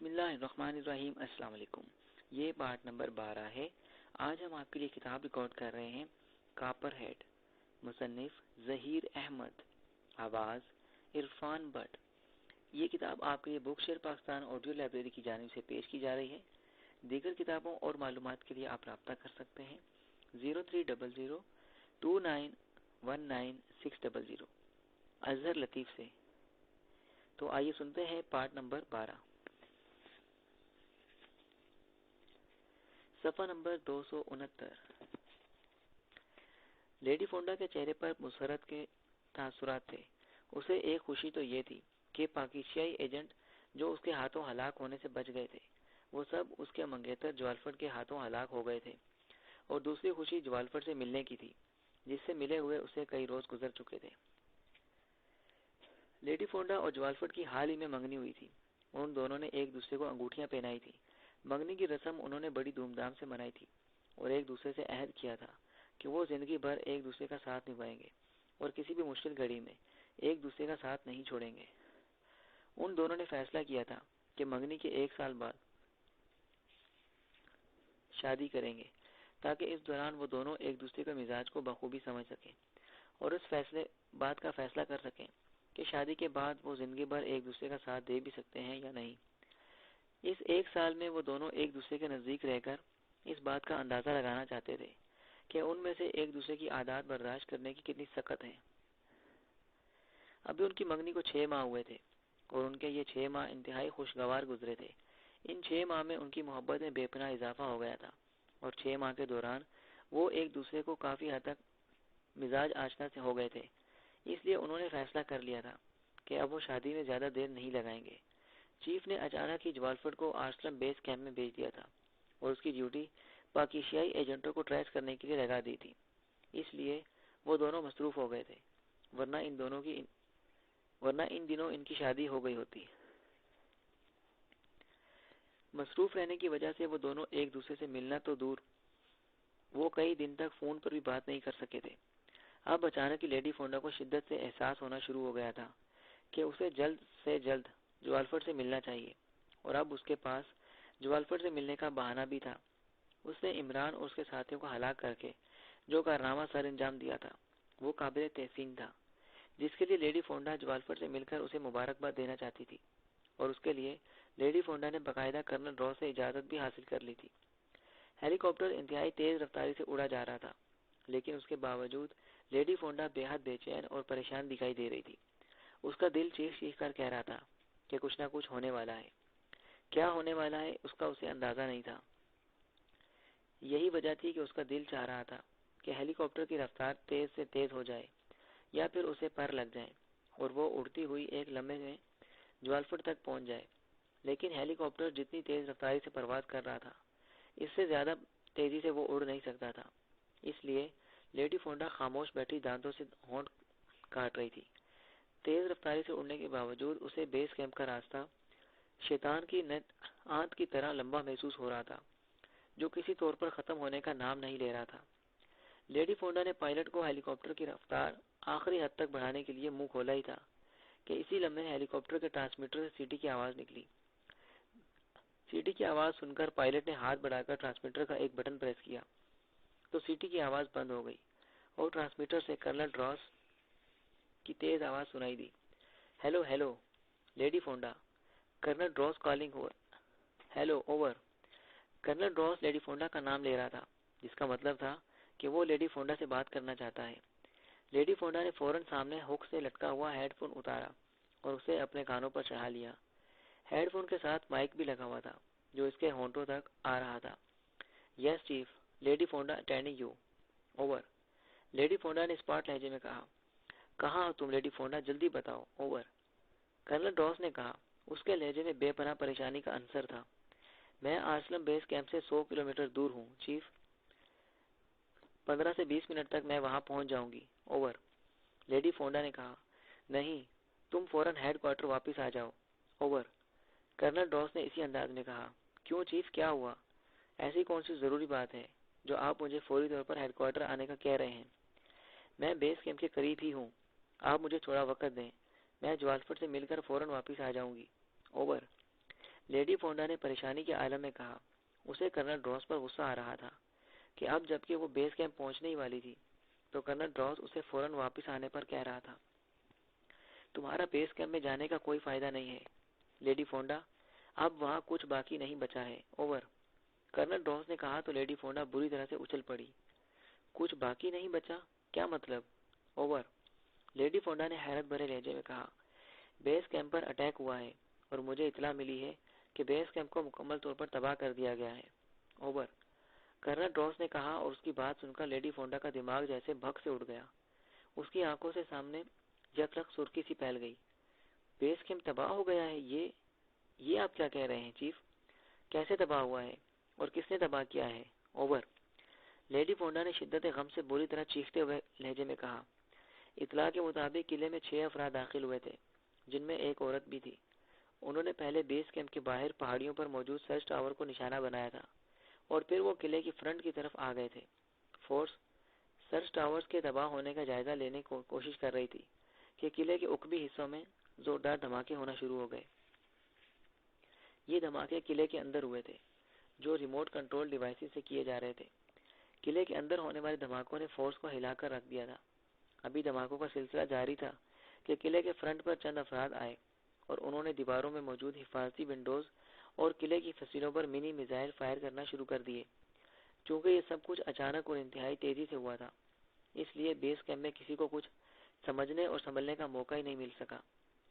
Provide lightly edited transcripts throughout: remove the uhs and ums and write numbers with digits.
بسم اللہ الرحمن الرحیم۔ السلام علیکم۔ یہ پارٹ نمبر 12 ہے۔ آج ہم آپ کے لیے کتاب ریکارڈ کر رہے ہیں کاپر ہیڈ، مصنف ظہیر احمد، آواز عرفان بٹ۔ یہ کتاب آپ کے لیے بک شیئر پاکستان آڈیو لائبریری کی جانب سے پیش کی جا رہی ہے۔ دیگر کتابوں اور معلومات کے لیے آپ رابطہ کر سکتے ہیں 0300291960 اظہر لطیف سے۔ تو آئیے سنتے ہیں پارٹ نمبر 12۔ صفحہ نمبر 269۔ لیڈی فونڈا کے چہرے پر مسرت کے تاثرات تھے۔ اسے ایک خوشی تو یہ تھی کہ پاکستانی ایجنٹ جو اس کے ہاتھوں ہلاک ہونے سے بچ گئے تھے وہ سب اس کے منگیتر جوالفٹ کے ہاتھوں ہلاک ہو گئے تھے، اور دوسری خوشی جوالفٹ سے ملنے کی تھی جس سے ملے ہوئے اسے کئی روز گزر چکے تھے۔ لیڈی فونڈا اور جوالفٹ کی حال ہی میں منگنی ہوئی تھی۔ ان دونوں نے ایک دوسرے کو انگوٹھیاں پہنائی تھی۔ منگنی کی رسم انہوں نے بڑی دھوم دھام سے منائی تھی اور ایک دوسرے سے عہد کیا تھا کہ وہ زندگی بھر ایک دوسرے کا ساتھ نبھائیں گے اور کسی بھی مشکل گھڑی میں ایک دوسرے کا ساتھ نہیں چھوڑیں گے۔ ان دونوں نے فیصلہ کیا تھا کہ منگنی کے 1 سال بعد شادی کریں گے تاکہ اس دوران وہ دونوں ایک دوسرے کے مزاج کو بخوبی سمجھ سکیں اور اس بات کا فیصلہ کر سکیں کہ شادی کے بعد وہ زندگی بھر ایک دوسرے کا ساتھ دے بھی سکتے ہیں یا نہیں۔ اس 1 سال میں وہ دونوں ایک دوسرے کے نزدیک رہ کر اس بات کا اندازہ لگانا چاہتے تھے کہ ان میں سے ایک دوسرے کی عادات برداشت کرنے کی کتنی سخت ہے۔ ابھی ان کی منگنی کو 6 ماہ ہوئے تھے اور ان کے یہ 6 ماہ انتہائی خوشگوار گزرے تھے۔ ان 6 ماہ میں ان کی محبت میں بے پناہ اضافہ ہو گیا تھا اور 6 ماہ کے دوران وہ ایک دوسرے کو کافی حد تک مزاج آشنا سے ہو گئے تھے۔ اس لیے انہوں نے فیصلہ کر لیا تھا کہ اب وہ شادی میں زیادہ دیر نہیں لگائیں گے۔ چیف نے اچانک ہی جوالفٹ کو آرسلم بیس کیمپ میں بھیج دیا تھا اور اس کی ڈیوٹی پاکستانی ایجنٹوں کو ٹریس کرنے کے لیے لگا دی تھی۔ اس لیے وہ دونوں مصروف ہو گئے تھے، ورنہ ان دنوں ان کی شادی ہو گئی ہوتی۔ مصروف رہنے کی وجہ سے وہ دونوں ایک دوسرے سے ملنا تو دور، وہ کئی دن تک فون پر بھی بات نہیں کر سکے تھے۔ اب اچانک ہی لیڈی فونڈا کو شدت سے احساس ہونا شروع ہو گیا تھا کہ اسے جلد سے جلد جوالفٹ سے ملنا چاہیے، اور اب اس کے پاس جوالفٹ سے ملنے کا بہانہ بھی تھا۔ اس نے عمران اور اس کے ساتھیوں کو ہلاک کر کے جو کارنامہ سر انجام دیا تھا وہ قابل تحسین تھا، جس کے لیے لیڈی فونڈا جوالفٹ سے مل کر اسے مبارکباد دینا چاہتی تھی، اور اس کے لیے لیڈی فونڈا نے باقاعدہ کرنل راس سے اجازت بھی حاصل کر لی تھی۔ ہیلی کاپٹر انتہائی تیز رفتاری سے اڑا جا رہا تھا، لیکن اس کے باوجود لیڈی فونڈا بے حد بے چین اور پریشان دکھائی دے رہی تھی۔ اس کا دل چیخ چیخ کر کہہ رہا تھا کہ کچھ نہ کچھ ہونے والا ہے۔ کیا ہونے والا ہے اس کا اسے اندازہ نہیں تھا۔ یہی وجہ تھی کہ اس کا دل چاہ رہا تھا کہ ہیلی کاپٹر کی رفتار تیز سے تیز ہو جائے یا پھر اسے پر لگ جائے اور وہ اڑتی ہوئی ایک لمحے میں جوالفٹ تک پہنچ جائے، لیکن ہیلی کاپٹر جتنی تیز رفتاری سے پرواز کر رہا تھا اس سے زیادہ تیزی سے وہ اڑ نہیں سکتا تھا۔ اس لیے لیڈی فونڈا خاموش بیٹھی دانتوں سے ہونٹ کاٹ رہی تھی۔ تیز رفتاری سے اڑنے کے باوجود اسے بیس کیمپ کا راستہ شیطان کی آنت کی طرح لمبا محسوس ہو رہا تھا جو کسی طور پر ختم ہونے کا نام نہیں لے رہا تھا۔ لیڈی فونڈا نے پائلٹ کو ہیلی کاپٹر کی رفتار آخری حد تک بڑھانے کے لیے منہ کھولا ہی تھا کہ اسی لمحے ہیلی کاپٹر کے ٹرانسمیٹر سے سیٹی کی آواز نکلی۔ سیٹی کی آواز سن کر پائلٹ نے ہاتھ بڑھا کر ٹرانسمیٹر کا ایک بٹن پریس کیا تو سیٹی کی آواز بند ہو گئی اور ٹرانسمیٹر سے کرنل راس کی تیز آواز سنائی دی۔ Hello hello Lady Fonda, Colonel Ross calling over. Hello over. Colonel Ross Lady Fonda کا نام لے رہا تھا، جس کا مطلب تھا کہ وہ لیڈی فونڈا سے بات کرنا چاہتا ہے۔ لیڈی فونڈا نے فوراً سامنے ہک سے لٹکا ہوا ہیڈ فون اتارا اور اسے اپنے کانوں پر چڑھا لیا۔ ہیڈ فون کے ساتھ مائک بھی لگا ہوا تھا جو اس کے ہونٹوں تک آ رہا تھا۔ Yes chief, Lady Fonda attending you, over. Lady Fonda نے اسپاٹ لہجے میں کہا۔ کہاں ہو تم لیڈی فونڈا، جلدی بتاؤ، اوور۔ کرنل راس نے کہا۔ اس کے لہجے میں بے پناہ پریشانی کا عنصر تھا۔ میں آرسلم بیس کیمپ سے 100 کلومیٹر دور ہوں چیف، 15 سے 20 منٹ تک میں وہاں پہنچ جاؤں گی، اوور۔ لیڈی فونڈا نے کہا۔ نہیں، تم فوراً ہیڈ کوارٹر واپس آ جاؤ، اوور۔ کرنل راس نے اسی انداز میں کہا۔ کیوں چیف، کیا ہوا؟ ایسی کون سی ضروری بات ہے جو آپ مجھے فوری طور پر ہیڈ کوارٹر آنے کا کہہ رہے ہیں؟ میں بیس کیمپ کے قریب ہی ہوں، آپ مجھے تھوڑا وقت دیں، میں جوالفٹ سے مل کر فوراً واپس آ جاؤں گی، اوور۔ لیڈی فونڈا نے پریشانی کے عالم میں کہا۔ اسے کرنل ڈراس پر غصہ آ رہا تھا کہ اب جبکہ وہ بیس کیمپ پہنچنے ہی والی تھی تو کرنل ڈراس اسے فوراً واپس آنے پر کہہ رہا تھا، تمہارا بیس کیمپ میں جانے کا کوئی فائدہ نہیں ہے لیڈی فونڈا، اب وہاں کچھ باقی نہیں بچا ہے، اوور۔ کرنل ڈراس نے کہا تو لیڈی فونڈا بری طرح سے اچھل پڑی۔ کچھ باقی نہیں بچا؟ کیا مطلب؟ اوور۔ لیڈی فونڈا نے حیرت بھرے لہجے میں کہا، بیس کیمپ پر اٹیک ہوا ہے اور مجھے اطلاع ملی ہے کہ بیس کیمپ کو مکمل طور پر تباہ کر دیا گیا ہے، اوور۔ کرنل ڈراس نے کہا اور اس کی بات سن کر لیڈی فونڈا کا دماغ جیسے بھگ سے اٹھ گیا۔ اس کی آنکھوں سے سامنے یکلخت سرخی سی پھیل گئی۔ بیس کیمپ تباہ ہو گیا ہے؟ یہ آپ کیا کہہ رہے ہیں چیف؟ کیسے تباہ ہوا ہے اور کس نے تباہ کیا ہے، اوور۔ لیڈی فونڈا نے شدت غم سے بری طرح چیختے ہوئے لہجے میں کہا، اطلاع کے مطابق قلعے میں 6 افراد داخل ہوئے تھے جن میں ایک عورت بھی تھی۔ انہوں نے پہلے بیس کیمپ کے باہر پہاڑیوں پر موجود سرچ ٹاور کو نشانہ بنایا تھا اور پھر وہ قلعے کی فرنٹ کی طرف آ گئے تھے۔ فورس سرچ ٹاورز کے تباہ ہونے کا جائزہ لینے کی کوشش کر رہی تھی کہ قلعے کے عقبی حصوں میں زوردار دھماکے ہونا شروع ہو گئے۔ یہ دھماکے قلعے کے اندر ہوئے تھے جو ریموٹ کنٹرول ڈیوائسز سے کیے جا رہے تھے۔ قلعے کے اندر ہونے والے دھماکوں نے فورس کو ہلا کر رکھ دیا تھا۔ ابھی دھماکوں کا سلسلہ جاری تھا کہ قلعے کے فرنٹ پر چند افراد آئے اور انہوں نے دیواروں میں موجود حفاظتی ونڈوز اور قلعے کی فصیلوں پر منی میزائل فائر کرنا شروع کر دیے۔ چونکہ یہ سب کچھ اچانک اور انتہائی تیزی سے ہوا تھا، اس لیے بیس کیمپ میں کسی کو کچھ سمجھنے اور سنبھلنے کا موقع ہی نہیں مل سکا۔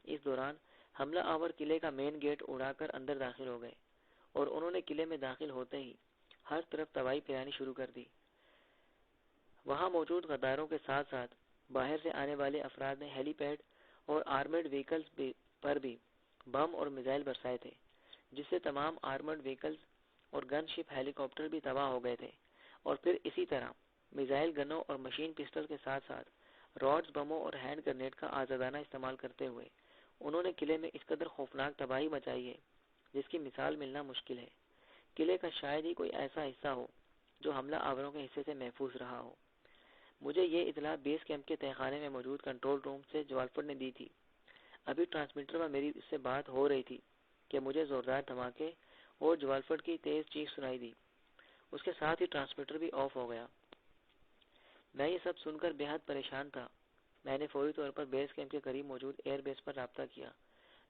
اس دوران حملہ آور قلعے کا مین گیٹ اڑا کر اندر داخل ہو گئے اور انہوں نے قلعے میں داخل ہوتے ہی ہر طرف تباہی پھیلانی شروع کر دی۔ وہاں موجود غداروں کے ساتھ ساتھ باہر سے آنے والے افراد نے ہیلی پیڈ اور آرمرڈ وہیکلز پر بھی بم اور میزائل برسائے تھے، جس سے تمام آرمرڈ وہیکلز اور گن شپ ہیلی کاپٹر بھی تباہ ہو گئے تھے۔ اور پھر اسی طرح میزائل گنوں اور مشین پسٹل کے ساتھ ساتھ راڈز، بموں اور ہینڈ گرنیڈ کا آزادانہ استعمال کرتے ہوئے انہوں نے قلعے میں اس قدر خوفناک تباہی مچائی ہے جس کی مثال ملنا مشکل ہے۔ قلعے کا شاید ہی کوئی ایسا حصہ ہو جو حملہ آوروں کے حصے سے محفوظ رہا ہو۔ مجھے یہ اطلاع بیس کیمپ کے تہخانے میں موجود کنٹرول روم سے جوالفٹ نے دی تھی۔ ابھی ٹرانسمیٹر پر میری اس سے بات ہو رہی تھی کہ مجھے زوردار دھماکے اور جوالفٹ کی تیز چیخ سنائی دی۔ اس کے ساتھ ہی ٹرانسمیٹر بھی آف ہو گیا۔ میں یہ سب سن کر بے حد پریشان تھا۔ میں نے فوری طور پر بیس کیمپ کے قریب موجود ایئر بیس پر رابطہ کیا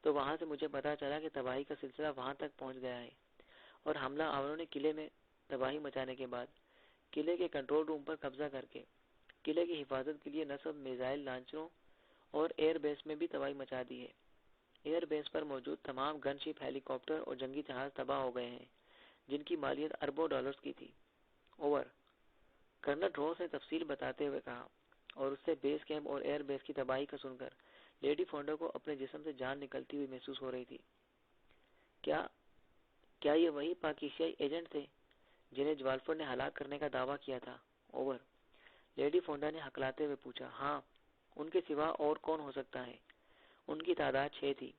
تو وہاں سے مجھے پتا چلا کہ تباہی کا سلسلہ وہاں تک پہنچ گیا ہے اور حملہ آوروں نے قلعے میں تباہی مچانے کے بعد قلعے کے کنٹرول روم پر قبضہ کر کے قلعے کی حفاظت کے لیے نصب میزائل لانچروں اور ایئر بیس میں بھی تباہی مچا دی ہے۔ ایئر بیس پر موجود تمام گن شپ، ہیلی کاپٹر اور جنگی جہاز تباہ ہو گئے ہیں جن کی مالیت اربوں ڈالرز کی تھی، اوور۔ کرنل ڈراس نے تفصیل بتاتے ہوئے کہا، اور اس سے بیس کیمپ اور ایئر بیس کی تباہی کا سن کر لیڈی فونڈا کو اپنے جسم سے جان نکلتی ہوئی محسوس ہو رہی تھی۔ کیا یہ وہی پاکیزیائی ایجنٹ تھے جنہیں جوالفٹ نے ہلاک کرنے کا دعویٰ کیا تھا، اوور؟ لیڈی فونڈا نے ہکلاتے ہوئے پوچھا، ہاں، ان کے سوا اور کون ہو سکتا ہے؟ ان کی تعداد 6 تھی،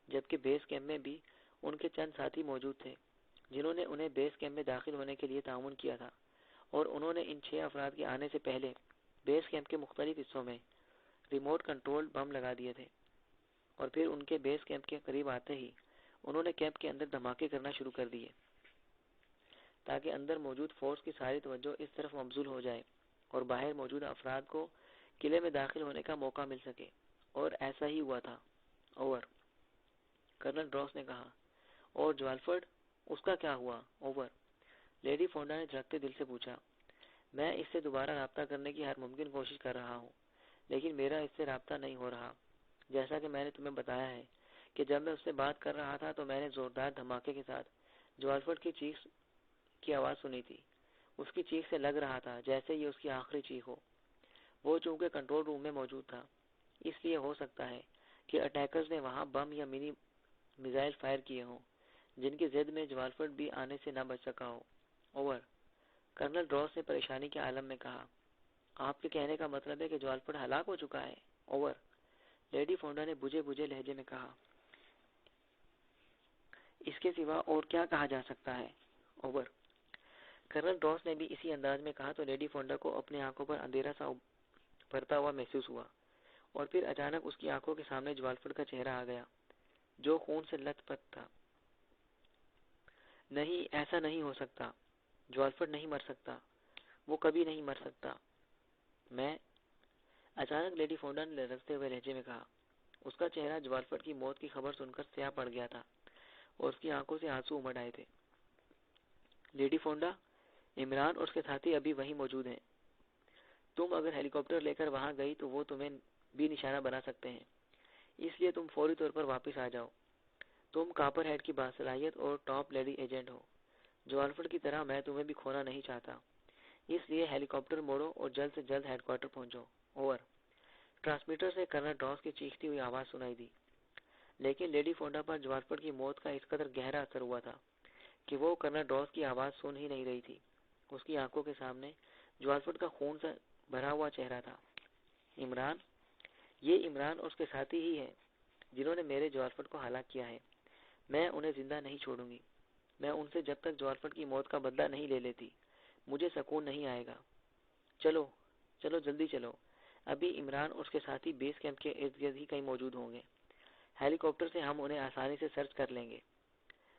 جبکہ بیس کیمپ میں بھی ان کے چند ساتھی موجود تھے جنہوں نے انہیں بیس کیمپ میں داخل ہونے کے لیے تعاون کیا تھا، اور انہوں نے ان 6 افراد کے آنے سے پہلے بیس کیمپ کے مختلف حصوں میں ریموٹ کنٹرول بم لگا دیے تھے، اور پھر ان کے بیس کیمپ کے قریب آتے ہی انہوں نے کیمپ کے اندر دھماکے کرنا شروع کر دیے تاکہ اندر موجود فورس کی ساری توجہ اس طرف مبذول ہو جائے اور باہر موجود افراد کو قلعے میں داخل ہونے کا موقع مل سکے، اور ایسا ہی ہوا تھا، اوور۔ کرنل ڈراس نے کہا، اور جوالفٹ، اس کا کیا ہوا، اوور؟ لیڈی فونڈا نے دھڑکتے دل سے پوچھا، میں اس سے دوبارہ رابطہ کرنے کی ہر ممکن کوشش کر رہا ہوں لیکن میرا اس سے رابطہ نہیں ہو رہا۔ جیسا کہ میں نے تمہیں بتایا ہے کہ جب میں اس سے بات کر رہا تھا تو میں نے زوردار دھماکے کے ساتھ جوالفٹ کی چیخ کی آواز سنی تھی۔ اس کی چیخ سے لگ رہا تھا جیسے یہ اس کی آخری چیخ ہو۔ وہ چونکہ کنٹرول روم میں موجود تھا، اس لیے ہو سکتا ہے کہ اٹیکرز نے وہاں بم یا منی میزائل فائر کیے ہوں جن کی زد میں جوالفٹ بھی آنے سے نہ بچ سکا ہو، اوور۔ کرنل ڈراس نے پریشانی کے عالم میں کہا، آپ کے کہنے کا مطلب ہے کہ جوالفٹ ہلاک ہو چکا ہے، اوور؟ لیڈی فونڈا نے بجھے بجھے لہجے میں کہا، اس کے سوا اور کیا کہا جا سکتا ہے، اوور؟ کرنل ڈراس نے بھی اسی انداز میں کہا تو لیڈی فونڈا کو اپنے آنکھوں پر اندھیرا سا بھرتا ہوا محسوس ہوا، اور پھر اچانک اس کی آنکھوں کے سامنے جوالفٹ کا چہرہ آ گیا جو خون سے لت پت تھا۔ نہیں، ایسا نہیں ہو سکتا، جوالفٹ نہیں مر سکتا، وہ کبھی نہیں مر سکتا۔ میں اچانک لیڈی فونڈا نے لرزتے ہوئے لہجے میں کہا۔ اس کا چہرہ جوالفٹ کی موت کی خبر سن کر سیاہ پڑ گیا تھا اور اس کی آنکھوں سے آنسو امڑ آئے تھے۔ لیڈی فونڈا، عمران اور اس کے ساتھی ابھی وہیں موجود ہیں۔ تم اگر ہیلی کاپٹر لے کر وہاں گئی تو وہ تمہیں بھی نشانہ بنا سکتے ہیں، اس لیے تم فوری طور پر واپس آ جاؤ۔ تم کاپر ہیڈ کی باصلاحیت اور ٹاپ لیڈی ایجنٹ ہو، جوالفٹ کی طرح میں تمہیں بھی کھونا نہیں چاہتا، اس لیے ہیلی کاپٹر موڑو اور جلد سے جلد ہیڈ کوارٹر پہنچو۔ اوور۔ ٹرانسمیٹر سے کرنل ڈاس کی چیختی ہوئی آواز سنائی دی، لیکن لیڈی فونڈا پر جوالفٹ کی موت کا اس قدر گہرا اثر ہوا تھا کہ وہ کرنل ڈاس کی آواز سن ہی نہیں رہی تھی۔ اس کی آنکھوں کے سامنے جوالفٹ کا خون سے بھرا ہوا چہرہ تھا۔ عمران، یہ عمران اور اس کے ساتھی ہی ہیں جنہوں نے میرے جوالفٹ کو ہلاک کیا ہے۔ میں انہیں زندہ نہیں چھوڑوں گی۔ میں ان سے جب تک جوالفٹ کی موت کا بدلہ نہیں لے لیتی مجھے سکون نہیں آئے گا۔ چلو چلو جلدی چلو، ابھی عمران اور اس کے ساتھی بیس کیمپ کے ارد گرد ہی کہیں موجود ہوں گے۔ ہیلی کاپٹر سے ہم انہیں آسانی سے سرچ کر لیں گے۔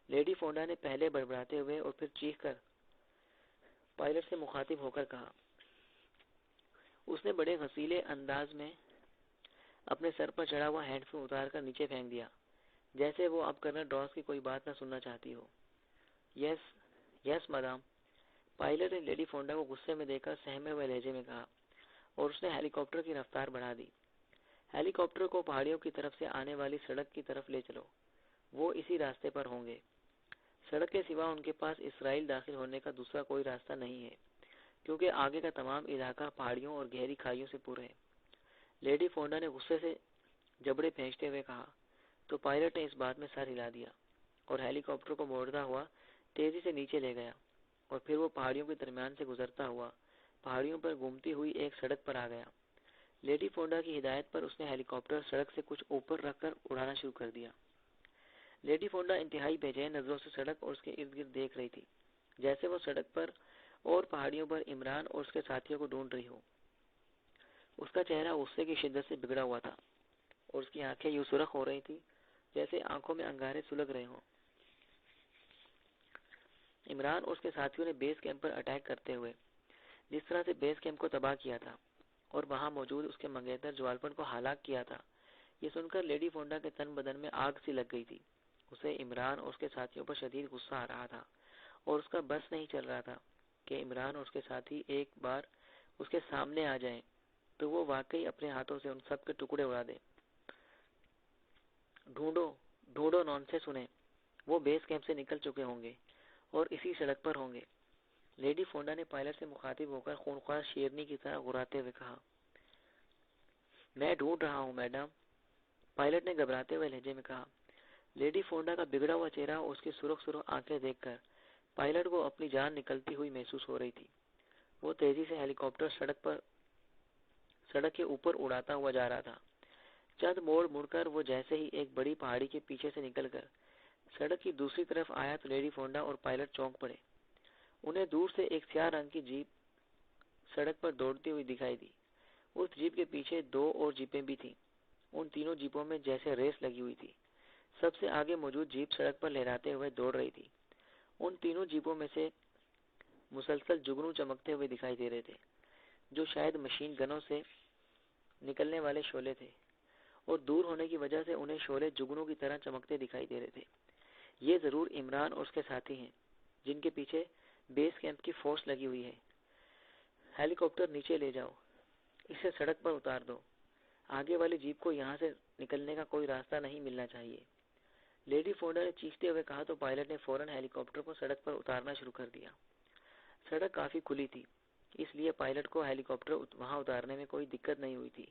لیڈی فونڈا نے پہلے بڑبڑاتے ہوئے اور پھر چیخ کر پائلٹ سے مخاطب ہو کر کہا۔ اس نے بڑے غصیلے انداز میں اپنے سر پر چڑھا ہوا ہینڈ فون اتار کر نیچے پھینک دیا، جیسے وہ اب کرنل ڈاس کی کوئی بات نہ سننا چاہتی ہو۔ یس یس مدام، پائلٹ نے لیڈی فونڈا کو غصے میں دیکھ کر سہمے ہوئے لہجے میں کہا، اور اس نے ہیلی کاپٹر کی رفتار بڑھا دی۔ ہیلی کاپٹر کو پہاڑیوں کی طرف سے آنے والی سڑک کی طرف لے چلو، وہ اسی راستے پر ہوں گے۔ سڑک کے سوا ان کے پاس اسرائیل داخل ہونے کا دوسرا کوئی راستہ نہیں ہے، کیونکہ آگے کا تمام علاقہ پہاڑیوں اور گہری کھائیوں سے پر ہے۔ لیڈی فونڈا نے غصے سے جبڑے پھینچتے ہوئے کہا تو پائلٹ نے اس بات میں سر ہلا دیا اور ہیلی کاپٹر کو موڑتا ہوا تیزی سے نیچے لے گیا، اور پھر وہ پہاڑیوں کے درمیان سے گزرتا ہوا پہاڑیوں پر گھومتی ہوئی ایک سڑک پر آ گیا۔ لیڈی فونڈا کی ہدایت پر اس نے ہیلی کاپٹر سڑک سے کچھ اوپر رکھ کر اڑانا شروع کر دیا۔ لیڈی فونڈا انتہائی بے چین نظروں سے سڑک اور اس کے ارد گرد دیکھ رہی تھی، جیسے وہ سڑک پر اور پہاڑیوں پر عمران اور اس کے ساتھیوں کو ڈھونڈ رہی ہو۔ اس کا چہرہ غصے کی شدت سے بگڑا ہوا تھا اور اس کی آنکھیں یوں سرخ ہو رہی تھی جیسے آنکھوں میں انگارے سلگ رہے ہوں۔ عمران اور اس کے ساتھیوں نے بیس کیمپ پر اٹیک کرتے ہوئے جس طرح سے بیس کیمپ کو تباہ کیا تھا اور وہاں موجود اس کے منگیتر جوالفٹ کو ہلاک کیا تھا، یہ سن کر لیڈی فونڈا کے تن بدن میں آگ سی لگ گئی تھی۔ اسے عمران اور اس کے ساتھیوں پر شدید غصہ آ رہا تھا اور اس کا بس نہیں چل رہا تھا کہ عمران اور اس کے ساتھی ایک بار اس کے سامنے آ جائیں تو وہ واقعی اپنے ہاتھوں سے ان سب کے ٹکڑے اڑا دے۔ ڈھونڈو ڈھونڈو نانسنس انہیں، وہ بیس کیمپ سے نکل چکے ہوں گے اور اسی سڑک پر ہوں گے۔ لیڈی فونڈا نے پائلٹ سے مخاطب ہو کر خونخوار شیرنی کی طرح غراتے ہوئے کہا۔ میں ڈھونڈ رہا ہوں میڈم، پائلٹ نے گھبراتے ہوئے لہجے میں کہا۔ لیڈی فونڈا کا بگڑا ہوا چہرہ اور اس کی سرخ سرخ آنکھیں دیکھ کر پائلٹ کو اپنی جان نکلتی ہوئی محسوس ہو رہی تھی۔ وہ تیزی سے ہیلی کاپٹر سڑک کے اوپر اڑاتا ہوا جا رہا تھا۔ چند موڑ مڑ کر وہ جیسے ہی ایک بڑی پہاڑی کے پیچھے سے نکل کر سڑک کی دوسری طرف آیا تو لیڈی فونڈا اور پائلٹ چونک پڑے۔ انہیں دور سے ایک سیاہ رنگ کی جیپ سڑک پر دوڑتی ہوئی دکھائی دی۔ اس جیپ کے پیچھے دو اور جیپیں بھی تھیں۔ ان تینوں جیپوں میں جیسے ریس لگی ہوئی تھی۔ سب سے آگے موجود جیپ سڑک پر لہراتے ہوئے دوڑ رہی تھی۔ ان تینوں جیپوں میں سے مسلسل جگنو چمکتے ہوئے دکھائی دے رہے تھے، جو شاید مشین گنوں سے نکلنے والے شعلے تھے، اور دور ہونے کی وجہ سے انہیں شعلے جگنوں کی طرح چمکتے دکھائی دے رہے تھے۔ یہ ضرور عمران اور اس کے ساتھی ہیں جن کے پیچھے بیس کیمپ کی فورس لگی ہوئی ہے۔ ہیلی کاپٹر نیچے لے جاؤ، اسے سڑک پر اتار دو، آگے والی جیپ کو یہاں سے نکلنے کا کوئی راستہ نہیں ملنا چاہیے۔ لیڈی فونڈا نے چیختے ہوئے کہا تو پائلٹ نے فوراً ہیلی کاپٹر کو سڑک پر اتارنا شروع کر دیا۔ سڑک کافی کھلی تھی، اس لیے پائلٹ کو ہیلی کاپٹر وہاں اتارنے میں کوئی دقت نہیں ہوئی تھی۔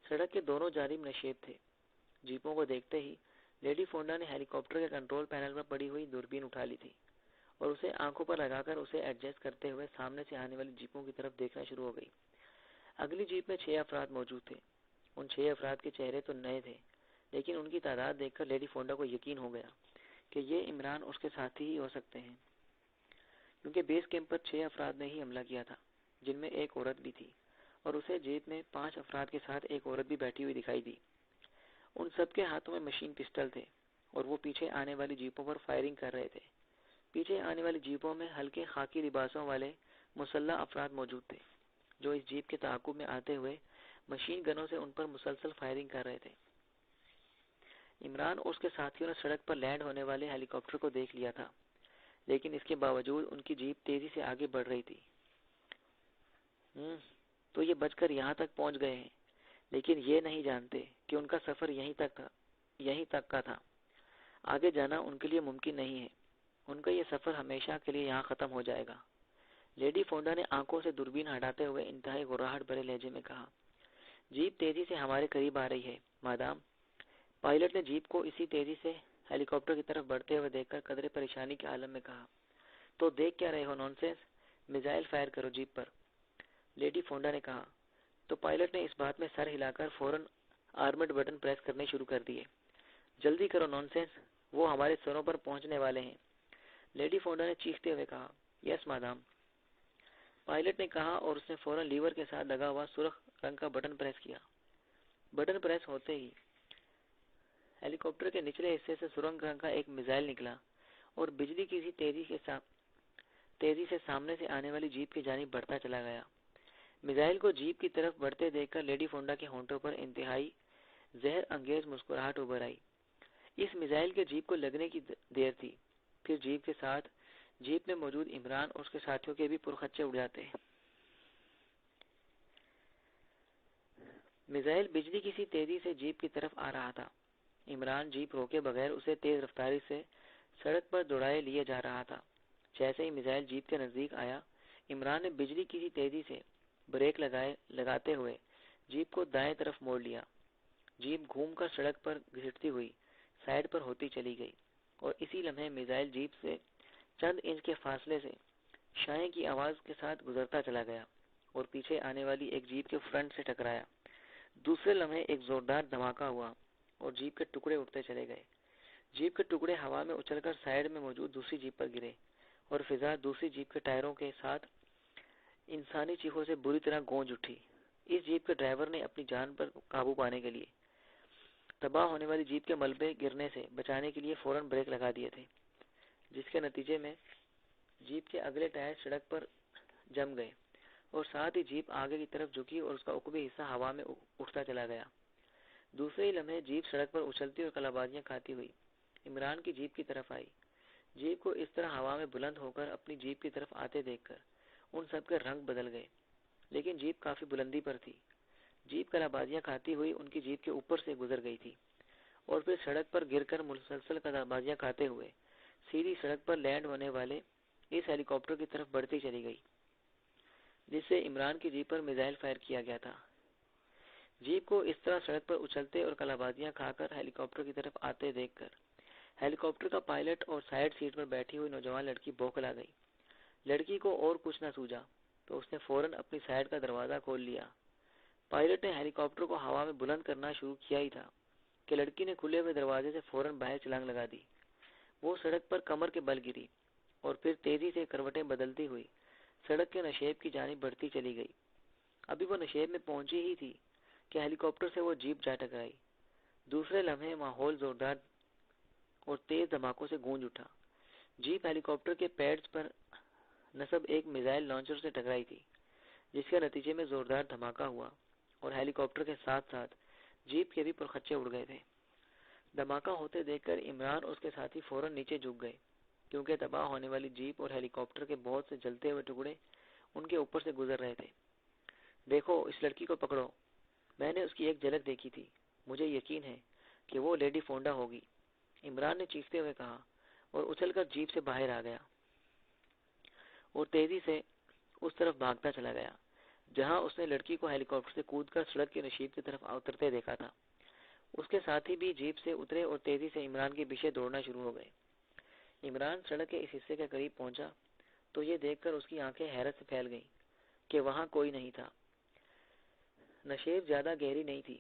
سڑک کے دونوں جانب نشیب تھے۔ جیپوں کو دیکھتے ہی لیڈی فونڈا نے ہیلی کاپٹر کے کنٹرول پینل پر پڑی ہوئی دوربین اٹھا لی تھی اور اسے آنکھوں پر لگا کر اسے ایڈجسٹ کرتے ہوئے سامنے سے آنے والی جیپوں کی طرف دیکھنا شروع ہو گئی۔ اگلی جیپ میں 6 افراد موجود تھے۔ ان 6 افراد کے چہرے تو نئے تھے، لیکن ان کی تعداد دیکھ کر لیڈی فونڈا کو یقین ہو گیا کہ یہ عمران اور اس کے ساتھی ہی ہو سکتے ہیں، کیونکہ بیس کیمپ پر 6 افراد نے ہی حملہ کیا تھا، جن میں ایک عورت بھی تھی، اور اسے جیپ میں 5 افراد کے ساتھ ایک عورت بھی بیٹھی ہوئی دکھائی دی۔ ان سب کے ہاتھوں میں مشین پسٹل تھے اور وہ پیچھے آنے والی جیپوں پر فائرنگ کر رہے تھے۔ پیچھے آنے والی جیپوں میں ہلکے خاکی لباسوں والے مسلح افراد موجود تھے جو اس جیپ کے تعاقب میں آتے ہوئے مشین گنوں سے ان پر مسلسل فائرنگ کر رہے تھے۔ عمران اور اس کے ساتھیوں نے سڑک پر لینڈ ہونے والے ہیلی کاپٹر کو دیکھ لیا تھا، لیکن اس کے باوجود ان کی جیپ تیزی سے آگے بڑھ رہی تھی۔ تو یہ بچ کر یہاں تک پہنچ گئے ہیں، لیکن یہ نہیں جانتے کہ ان کا سفر یہیں تک کا تھا۔ آگے جانا ان کے لیے ممکن نہیں ہے۔ ان کا یہ سفر ہمیشہ کے لیے یہاں ختم ہو جائے گا۔ لیڈی فونڈا نے آنکھوں سے دوربین ہٹاتے ہوئے انتہائی گھبراہٹ بھرے لہجے میں کہا، جیپ تیزی سے ہمارے قریب آ رہی ہے مادام۔ پائلٹ نے جیپ کو اسی تیزی سے ہیلی کاپٹر کی طرف بڑھتے ہوئے دیکھ کر قدرے پریشانی کے عالم میں کہا، تو دیکھ کیا رہے ہو نونسنس، میزائل فائر کرو جیپ پر۔ لیڈی فونڈا نے کہا تو پائلٹ نے اس بات میں سر ہلا کر فوراً آرمڈ بٹن پریس کرنے شروع کر دیے۔ جلدی کرو نونسنس، وہ ہمارے سروں پر پہنچنے والے ہیں۔ لیڈی فونڈا نے چیختے ہوئے کہا، یس مادام۔ پائلٹ نے کہا اور اس نے فوراً لیور کے ساتھ لگا ہوا سرخ رنگ کا بٹن پریس کیا۔ بٹن پریس ہوتے ہی ہیلی کاپٹر کے نچلے حصے سے سرخ رنگ کا ایک میزائل نکلا اور بجلی کی سی تیزی سے سامنے سے آنے والی جیپ کی جانب بڑھتا چلا گیا۔ میزائل کو جیپ کی طرف بڑھتے دیکھ کر لیڈی فونڈا کے ہونٹوں پر انتہائی زہر انگیز مسکراہٹ ابھر آئی۔ اس میزائل کے جیپ کو لگنے کی دیر تھی، پھر جیپ کے ساتھ جیپ میں موجود عمران اور اس کے ساتھیوں کے بھی پرخچے اڑ جاتے۔ میزائل بجلی کی سی تیزی سے جیپ کی طرف آ رہا تھا۔ عمران جیپ روکے بغیر اسے تیز رفتاری سے سڑک پر دوڑائے لیے جا رہا تھا۔ جیسے ہی میزائل جیپ کے نزدیک آیا، عمران نے بجلی کی سی تیزی سے بریک لگاتے ہوئے جیپ کو دائیں طرف موڑ لیا۔ جیپ گھوم کر سڑک پر گھسٹتی ہوئی سائیڈ پر ہوتی چلی گئی اور اسی لمحے میزائل جیپ سے چند انچ کے فاصلے سے شائیں کی آواز کے ساتھ گزرتا چلا گیا اور پیچھے آنے والی ایک جیپ کے فرنٹ سے ٹکرایا۔ دوسرے لمحے ایک زوردار دھماکہ ہوا اور جیپ کے ٹکڑے اٹھتے چلے گئے۔ جیپ کے ٹکڑے ہوا میں اچھل کر سائیڈ میں موجود دوسری جیپ پر گرے اور فضا دوسری جیپ کے ٹائروں کے ساتھ انسانی چیخوں سے بری طرح گونج اٹھی۔ اس جیپ کے ڈرائیور نے اپنی جان پر قابو پانے کے لیے تباہ ہونے والی جیپ کے ملبے گرنے سے بچانے کے لیے فوراً بریک لگا دیے تھے، جس کے نتیجے میں جیپ کے اگلے ٹائر سڑک پر جم گئے اور ساتھ ہی جیپ آگے کی طرف جھکی اور اس کا عقبی حصہ ہوا میں اٹھتا چلا گیا۔ دوسرے ہی لمحے جیپ سڑک پر اچھلتی اور کلابازیاں کھاتی ہوئی عمران کی جیپ کی طرف آئی۔ جیپ کو اس طرح ہوا میں بلند ہو کر اپنی جیپ کی طرف آتے دیکھ کر ان سب کے رنگ بدل گئے، لیکن جیپ کافی بلندی پر تھی۔ جیپ کلابازیاں کھاتی ہوئی ان کی جیپ کے اوپر سے گزر گئی تھی اور پھر سڑک پر گر کر مسلسل کلابازیاں کھاتے ہوئے سیدھی سڑک پر لینڈ ہونے والے اس ہیلی کاپٹر کی طرف بڑھتی چلی گئی جس سے عمران کی جیپ پر میزائل فائر کیا گیا تھا۔ جیپ کو اس طرح سڑک پر اچھلتے اور کلابازیاں کھا کر ہیلی کاپٹر کی طرف آتے دیکھ کر ہیلی کاپٹر کا پائلٹ اور سائیڈ سیٹ پر بیٹھی ہوئی نوجوان لڑکی بوکھلا گئی۔ لڑکی کو اور کچھ نہ سوجا تو اس نے فوراً اپنی سائیڈ کا دروازہ کھول لیا۔ پائلٹ نے ہیلی کاپٹر کو ہوا میں بلند کرنا شروع کیا ہی تھا کہ لڑکی نے کھلے ہوئے دروازے سے فوراً باہر چھلانگ لگا دی۔ وہ سڑک پر کمر کے بل گری اور پھر تیزی سے کروٹیں بدلتی ہوئی سڑک کے نشیب کی جانب بڑھتی چلی گئی۔ ابھی وہ نشیب میں پہنچی ہی تھی کہ ہیلی کاپٹر سے وہ جیپ جا ٹکرائی۔ دوسرے لمحے ماحول زوردار اور تیز دھماکوں سے گونج اٹھا۔ جیپ ہیلی کاپٹر کے پیڈز پر نصب ایک میزائل لانچر سے ٹکرائی تھی، جس کے نتیجے میں زوردار دھماکہ ہوا اور ہیلی کاپٹر کے ساتھ ساتھ جیپ کے بھی پرخچے اڑ گئے تھے۔ دھماکہ ہوتے دیکھ کر عمران اور اس کے ساتھی فوراً نیچے جھک گئے کیونکہ تباہ ہونے والی جیپ اور ہیلی کاپٹر کے بہت سے جلتے ہوئے ٹکڑے ان کے اوپر سے گزر رہے تھے۔ دیکھو اس لڑکی کو پکڑو، میں نے اس کی ایک جھلک دیکھی تھی، مجھے یقین ہے کہ وہ لیڈی فونڈا ہوگی، عمران نے چیختے ہوئے کہا اور اچھل کر جیپ سے باہر آ گیا اور تیزی سے اس طرف بھاگتا چلا گیا جہاں اس نے لڑکی کو ہیلی کاپٹر سے کود کر سڑک کے نشیب کی طرف اترتے دیکھا تھا۔ اس کے ساتھی بھی جیپ سے اترے اور تیزی سے عمران کے پیچھے دوڑنا شروع ہو گئے۔ عمران سڑک کے اس حصے کے قریب پہنچا تو یہ دیکھ کر اس کی آنکھیں حیرت سے پھیل گئیں کہ وہاں کوئی نہیں تھا۔ نشیب زیادہ گہری نہیں تھی،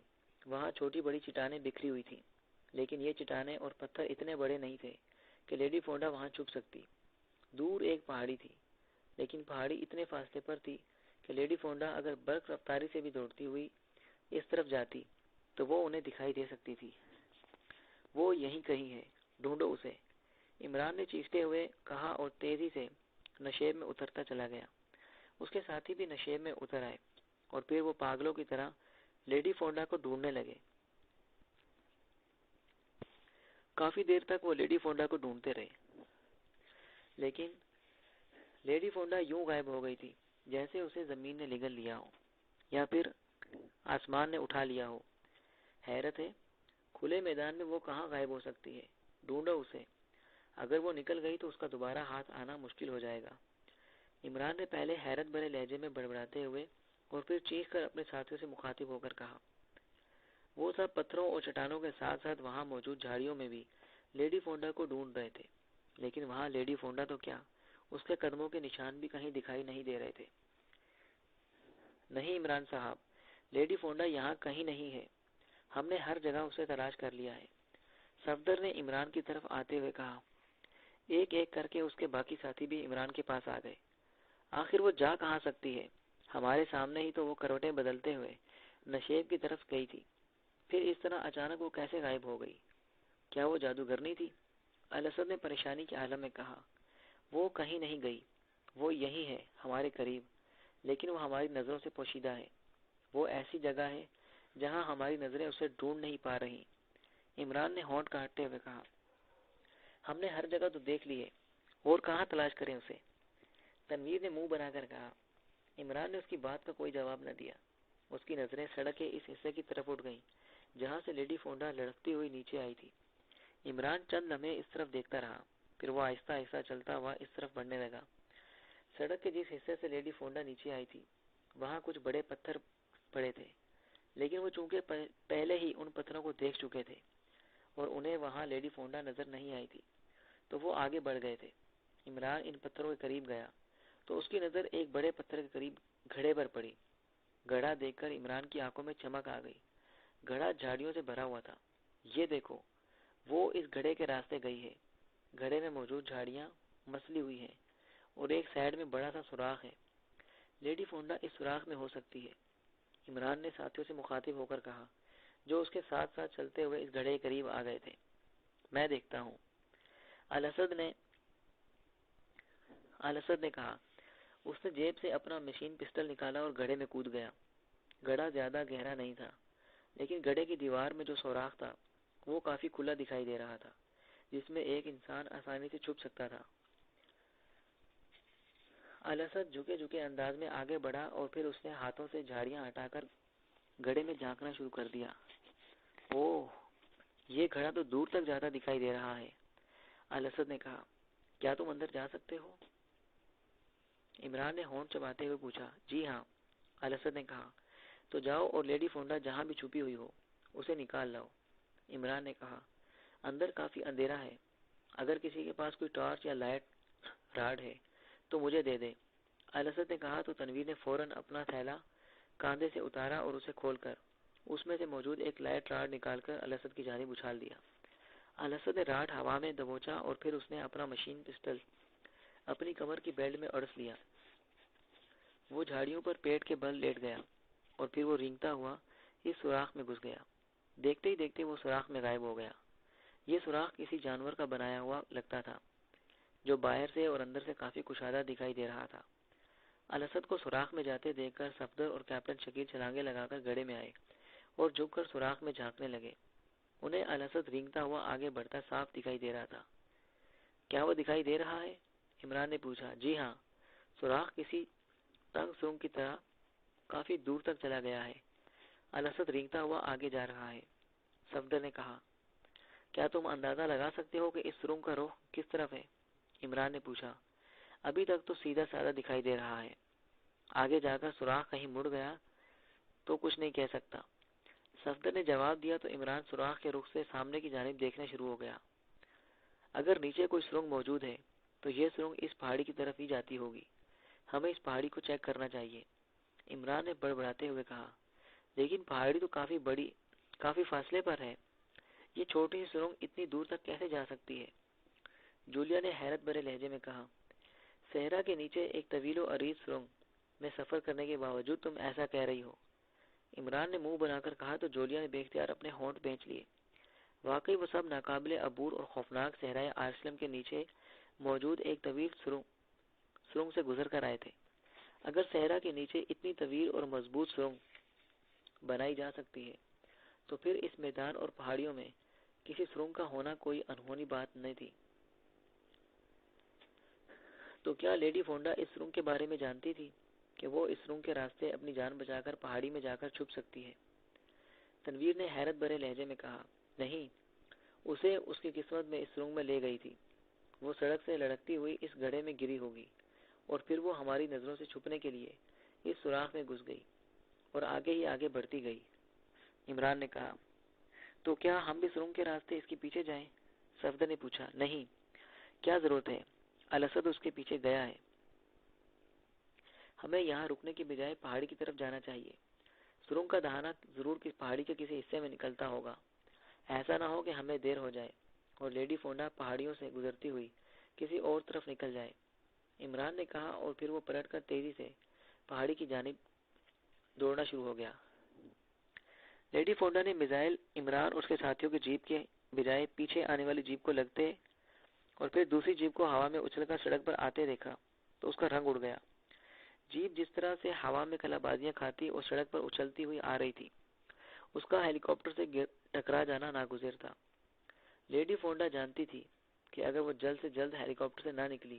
وہاں چھوٹی بڑی چٹانیں بکھری ہوئی تھیں، لیکن یہ چٹانیں اور پتھر اتنے بڑے نہیں تھے کہ لیڈی فونڈا وہاں چھپ سکتی۔ دور ایک پہاڑی تھی، لیکن پہاڑی اتنے فاصلے پر تھی کہ لیڈی فونڈا اگر برق رفتاری سے بھی دوڑتی ہوئی اس طرف جاتی تو وہ انہیں دکھائی دے سکتی تھی۔ وہ یہیں کہیں ہے، ڈھونڈو اسے، عمران نے چیختے ہوئے کہا اور تیزی سے نشیب میں اترتا چلا گیا۔ اس کے ساتھی بھی نشیب میں اتر آئے اور پھر وہ پاگلوں کی طرح لیڈی فونڈا کو ڈھونڈنے لگے۔ کافی دیر تک وہ لیڈی فونڈا کو ڈھونڈتے رہے، لیکن لیڈی فونڈا یوں غائب ہو گئی تھی جیسے اسے زمین نے نگل لیا ہو یا پھر آسمان نے اٹھا لیا ہو۔ حیرت ہے، کھلے میدان میں وہ کہاں غائب ہو سکتی ہے؟ ڈھونڈو اسے، اگر وہ نکل گئی تو اس کا دوبارہ ہاتھ آنا مشکل ہو جائے گا۔ عمران نے پہلے حیرت بھرے لہجے میں بڑبڑاتے ہوئے اور پھر چیخ کر اپنے ساتھیوں سے مخاطب ہو کر کہا، وہ سب پتھروں اور چٹانوں کے ساتھ ساتھ وہاں موجود جھاڑیوں میں بھی لیڈی فونڈا کو ڈھونڈ رہے تھے، لیکن وہاں لیڈی فونڈا تو کیا، اس کے قدموں کے نشان بھی کہیں دکھائی نہیں دے رہے تھے۔ نہیں عمران صاحب، لیڈی فونڈا یہاں کہیں نہیں ہے، ہم نے ہر جگہ اسے تلاش کر لیا ہے، صفدر نے عمران کی طرف آتے ہوئے کہا۔ ایک ایک کر کے اس کے باقی ساتھی بھی عمران کے پاس آ گئے۔ آخر وہ جا کہاں سکتی ہے؟ ہمارے سامنے ہی تو وہ کروٹیں بدلتے ہوئے نشیب کی طرف گئی تھی، پھر اس طرح اچانک وہ کیسے غائب ہو گئی؟ کیا وہ جادوگرنی تھی؟ الاسد نے پریشانی کے عالم میں کہا۔ وہ کہیں نہیں گئی، وہ یہی ہے ہمارے قریب، لیکن وہ ہماری نظروں سے پوشیدہ ہے۔ وہ ایسی جگہ ہے جہاں ہماری نظریں اسے ڈھونڈ نہیں پا رہی۔ عمران نے ہونٹ کاٹتے ہوئے کہا، ہم نے ہر جگہ تو دیکھ لی ہے، اور کہاں تلاش کریں اسے؟ تنویر نے منہ بنا کر کہا۔ عمران نے اس کی بات کا کوئی جواب نہ دیا۔ اس کی نظریں سڑک کے اس حصے کی طرف اٹھ گئیں جہاں سے لیڈی فونڈا لڑکتی ہوئی نیچے آئی تھی۔ عمران چند لمحے اس طرف دیکھتا رہا، پھر وہ آہستہ آہستہ چلتا ہوا اس طرف بڑھنے لگا۔ سڑک کے جس حصے سے لیڈی فونڈا نیچے آئی تھی وہاں کچھ بڑے پتھر پڑے تھے، لیکن وہ چونکہ پہلے ہی ان پتھروں کو دیکھ چکے تھے اور انہیں وہاں لیڈی فونڈا نظر نہیں آئی تھی، تو وہ آگے بڑھ گئے تھے۔ عمران ان پتھروں کے قریب گیا تو اس کی نظر ایک بڑے پتھر کے قریب گھڑے پر پڑی۔ گھڑا دیکھ کر عمران کی آنکھوں میں چمک آ گئی۔ گھڑا جھاڑیوں سے بھرا ہوا تھا۔ یہ دیکھو، وہ اس گھڑے کے راستے گئی ہے۔ گھڑے میں موجود جھاڑیاں مسلی ہوئی ہیں اور ایک سائیڈ میں بڑا سا سوراخ ہے۔ لیڈی فونڈا اس سوراخ میں ہو سکتی ہے، عمران نے ساتھیوں سے مخاطب ہو کر کہا، جو اس کے ساتھ ساتھ چلتے ہوئے اس گھڑے کے قریب آ گئے تھے۔ میں دیکھتا ہوں، الاسد نے کہا۔ اس نے جیب سے اپنا مشین پسٹل نکالا اور گھڑے میں کود گیا۔ گھڑا زیادہ گہرا نہیں تھا، لیکن گھڑے کی دیوار میں جو سوراخ تھا وہ کافی کھلا دکھائی دے رہا تھا، جس میں ایک انسان آسانی سے چھپ سکتا تھا۔ الاسد جھکے جھکے انداز میں آگے بڑھا اور پھر اس نے ہاتھوں سے جھاڑیاں ہٹا کر گھڑے میں جھانکنا شروع کر دیا۔ اوہ، یہ گھڑا تو دور تک جاتا دکھائی دے رہا ہے، الاسد نے کہا۔ کیا تم اندر جا سکتے ہو؟ عمران نے ہونٹ چباتے ہوئے پوچھا۔ جی ہاں، الاسد نے کہا۔ تو جاؤ اور لیڈی فونڈا جہاں بھی چھپی ہوئی ہو اسے نکال لاؤ، عمران نے کہا۔ اندر کافی اندھیرا ہے، اگر کسی کے پاس کوئی ٹارچ یا لائٹ راڈ ہے تو مجھے دے دے، الاسد نے کہا۔ تو تنویر نے فوراً اپنا تھیلا کاندھے سے اتارا اور اسے کھول کر اس میں سے موجود ایک لائٹ راڈ نکال کر الاسد کی جانب اچھال دیا۔ الاسد نے راڈ ہوا میں دبوچا اور پھر اس نے اپنا مشین پسٹل اپنی کمر کی بیلٹ میں اڑس لیا۔ وہ جھاڑیوں پر پیٹ کے بل لیٹ گیا اور پھر وہ رینگتا ہوا اس سوراخ میں گھس گیا۔ دیکھتے ہی دیکھتے وہ سوراخ میں غائب ہو گیا۔ یہ سوراخ کسی جانور کا بنایا ہوا لگتا تھا، جو باہر سے اور اندر سے کافی کشادہ دکھائی دے رہا تھا۔ الاسد کو سوراخ میں جاتے دیکھ کر صفدر اور کیپٹن شکیل چھلانگیں لگا کر گڑھے میں آئے اور جھک کر سوراخ میں جھانکنے لگے۔ انہیں الاسد رینگتا ہوا آگے بڑھتا صاف دکھائی دے رہا تھا۔ کیا وہ دکھائی دے رہا ہے؟ عمران نے پوچھا۔ جی ہاں، سوراخ کسی تنگ سرنگ کی طرح کافی دور تک چلا گیا ہے۔ الاسد رینگتا ہوا آگے جا رہا ہے، صفدر نے کہا۔ کیا تم اندازہ لگا سکتے ہو کہ اس سرنگ کا رخ کس طرف ہے؟ عمران نے پوچھا۔ ابھی تک تو سیدھا سادہ دکھائی دے رہا ہے، آگے جا کر سوراخ کہیں مڑ گیا تو کچھ نہیں کہہ سکتا، صفدر نے جواب دیا۔ تو عمران سوراخ کے رخ سے سامنے کی جانب دیکھنا شروع ہو گیا۔ اگر نیچے کوئی سرنگ موجود ہے تو یہ سرنگ اس پہاڑی کی طرف ہی جاتی ہوگی، ہمیں اس پہاڑی کو چیک کرنا چاہیے، عمران نے بڑبڑاتے ہوئے کہا۔ لیکن پہاڑی تو کافی فاصلے پر ہے، یہ چھوٹی سی سرنگ اتنی دور تک کیسے جا سکتی ہے؟ جولیا نے حیرت بھرے لہجے میں کہا۔ صحرا کے نیچے ایک طویل و عریض سرنگ میں سفر کرنے کے باوجود تم ایسا کہہ رہی ہو، عمران نے منہ بنا کر کہا۔ تو جولیا نے بے اختیار اپنے ہونٹ بھینچ لیے۔ واقعی وہ سب ناقابل عبور اور خوفناک صحرائے ارسلم کے نیچے موجود ایک طویل سرنگ سے گزر کر آئے تھے۔ اگر صحرا کے نیچے اتنی طویل اور مضبوط سرنگ بنائی جا سکتی ہے تو پھر اس میدان اور پہاڑیوں میں کسی سرنگ کا ہونا کوئی انہونی بات نہیں تھی۔ تو کیا لیڈی فونڈا اس سرنگ کے بارے میں جانتی تھی کہ وہ اس سرنگ کے راستے اپنی جان بچا کر پہاڑی میں جا کر چھپ سکتی ہے؟ تنویر نے حیرت بھرے لہجے میں کہا، نہیں، اسے اس کی قسمت میں اس سرنگ میں لے گئی تھی۔ وہ سڑک سے لڑکتی ہوئی اس گڑھے میں گری ہوگی اور پھر وہ ہماری نظروں سے چھپنے کے لیے اس سوراخ میں گھس گئی اور آگے ہی آگے بڑھتی گئی۔ عمران نے کہا، تو کیا ہم بھی سرنگ کے راستے اس کے پیچھے جائیں؟ صفدر نے پوچھا۔ نہیں، کیا ضرورت ہے؟ الاسد اس کے پیچھے گیا ہے۔ ہمیں یہاں رکنے کی بجائے پہاڑی کی طرف جانا چاہیے۔ سرنگ کا دہانہ ضرور پہاڑی کے کسی حصے میں نکلتا ہوگا۔ ایسا نہ ہو کہ ہمیں دیر ہو جائے اور لیڈی فونڈا پہاڑیوں سے گزرتی ہوئی کسی اور طرف نکل جائے، عمران نے کہا، اور پھر وہ پلٹ کر تیزی سے پہاڑی کی جانب دوڑنا شروع ہو گیا۔ لیڈی فونڈا نے میزائل عمران اور اس کے ساتھیوں کی جیپ کے بجائے پیچھے آنے والی جیپ کو لگتے اور پھر دوسری جیپ کو ہوا میں اچھل کر سڑک پر آتے دیکھا تو اس کا رنگ اڑ گیا۔ جیپ جس طرح سے ہوا میں کلا بازیاں کھاتی اور سڑک پر اچھلتی ہوئی آ رہی تھی، اس کا ہیلی کاپٹر سے ٹکرا جانا ناگزیر تھا۔ لیڈی فونڈا جانتی تھی کہ اگر وہ جلد سے جلد ہیلی کاپٹر سے نہ نکلی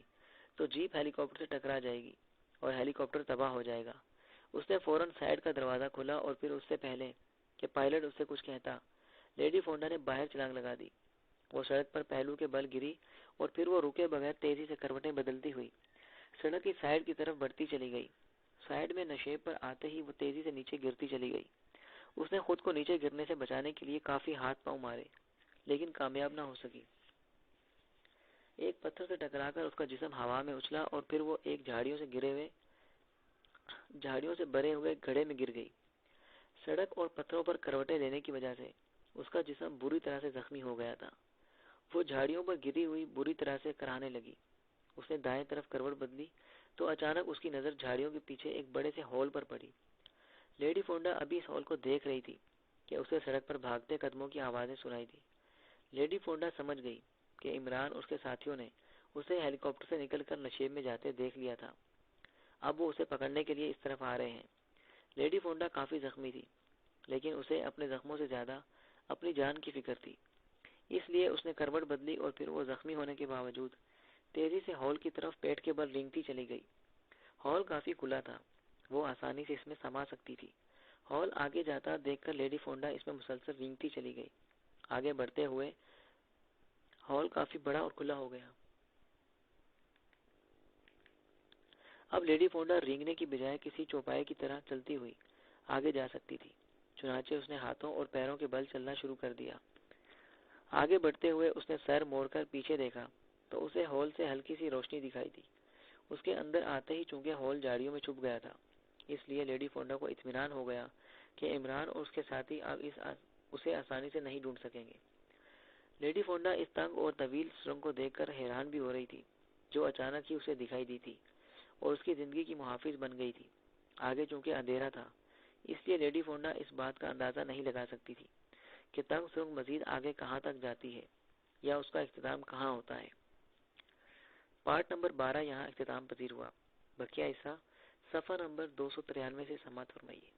تو جیپ ہیلی کاپٹر سے ٹکرا جائے گی اور ہیلی کاپٹر تباہ ہو جائے گا۔ اس نے فوراً سائیڈ کا دروازہ کھولا اور پھر اس سے پہلے کہ پائلٹ اس سے کچھ کہتا، لیڈی فونڈا نے باہر چھلانگ لگا دی۔ وہ سڑک پر پہلو کے بل گری اور پھر وہ رکے بغیر تیزی سے کروٹیں بدلتی ہوئی سڑک کی سائیڈ کی طرف بڑھتی چلی گئی۔ سائیڈ میں نشیب پر آتے ہی وہ تیزی سے نیچے گرتی چلی گئی۔ اس نے خود کو نیچے گرنے سے بچانے کے لیے کافی ہاتھ پاؤں مارے لیکن کامیاب نہ ہو سکی۔ ایک پتھر سے ٹکرا کر اس کا جسم ہوا میں اچھلا اور پھر وہ ایک جھاڑیوں سے بھرے ہوئے گڑھے میں گر گئی۔ سڑک اور پتھروں پر کروٹیں لینے کی وجہ سے اس کا جسم بری طرح سے زخمی ہو گیا تھا۔ وہ جھاڑیوں پر گری ہوئی بری طرح سے کرانے لگی۔ اس نے دائیں طرف کروٹ بدلی تو اچانک اس کی نظر جھاڑیوں کے پیچھے ایک بڑے سے ہال پر پڑی۔ لیڈی فونڈا ابھی اس ہال کو دیکھ رہی تھی کہ اسے سڑک پر بھاگتے قدموں کی آوازیں سنائی دی۔ لیڈی فونڈا سمجھ گئی کہ عمران اور اس کے ساتھیوں نے اسے ہیلی کاپٹر سے نکل کر نشیب میں جاتے دیکھ لیا تھا۔ اب وہ اسے پکڑنے کے لیے اس طرف آ رہے ہیں۔ لیڈی فونڈا کافی زخمی تھی لیکن اسے اپنے زخموں سے زیادہ اپنی جان کی فکر تھی، اس لیے اس نے کروٹ بدلی اور پھر وہ زخمی ہونے کے باوجود تیزی سے ہال کی طرف پیٹ کے بل رینگتی چلی گئی۔ ہال کافی کھلا تھا، وہ آسانی سے اس میں سما سکتی تھی۔ ہال آگے جاتا دیکھ کر لیڈی فونڈا اس میں مسلسل رینگتی چلی گئی۔ آگے بڑھتے ہوئے ہال کافی بڑا اور کھلا ہو گیا۔ اب لیڈی فونڈا رینگنے کی بجائے کسی چوپائے کی طرح چلتی ہوئی آگے جا سکتی تھی، چنانچہ اس نے ہاتھوں اور پیروں کے بل چلنا شروع کر دیا۔ آگے بڑھتے ہوئے اس نے سر موڑ کر پیچھے دیکھا تو اسے ہال سے ہلکی سی روشنی دکھائی دی۔ اس کے اندر آتے ہی چونکہ ہال جھاڑیوں میں چھپ گیا تھا، اس لیے لیڈی فونڈا کو اطمینان ہو گیا کہ عمران اور اس کے ساتھی اب اسے آسانی سے نہیں ڈھونڈ سکیں گے۔ لیڈی فونڈا اس تنگ اور طویل سرنگ کو دیکھ کر حیران بھی ہو رہی تھی جو اچانک ہی اسے دکھائی دی تھی اور اس کی زندگی کی محافظ بن گئی تھی۔ آگے چونکہ اندھیرا تھا اس لیے لیڈی فونڈا اس بات کا اندازہ نہیں لگا سکتی تھی کہ تنگ سرنگ مزید آگے کہاں تک جاتی ہے یا اس کا اختتام کہاں ہوتا ہے۔ پارٹ نمبر 12 یہاں اختتام پذیر ہوا۔ بقیہ حصہ صفحہ نمبر 293 سے سماعت فرمائیے۔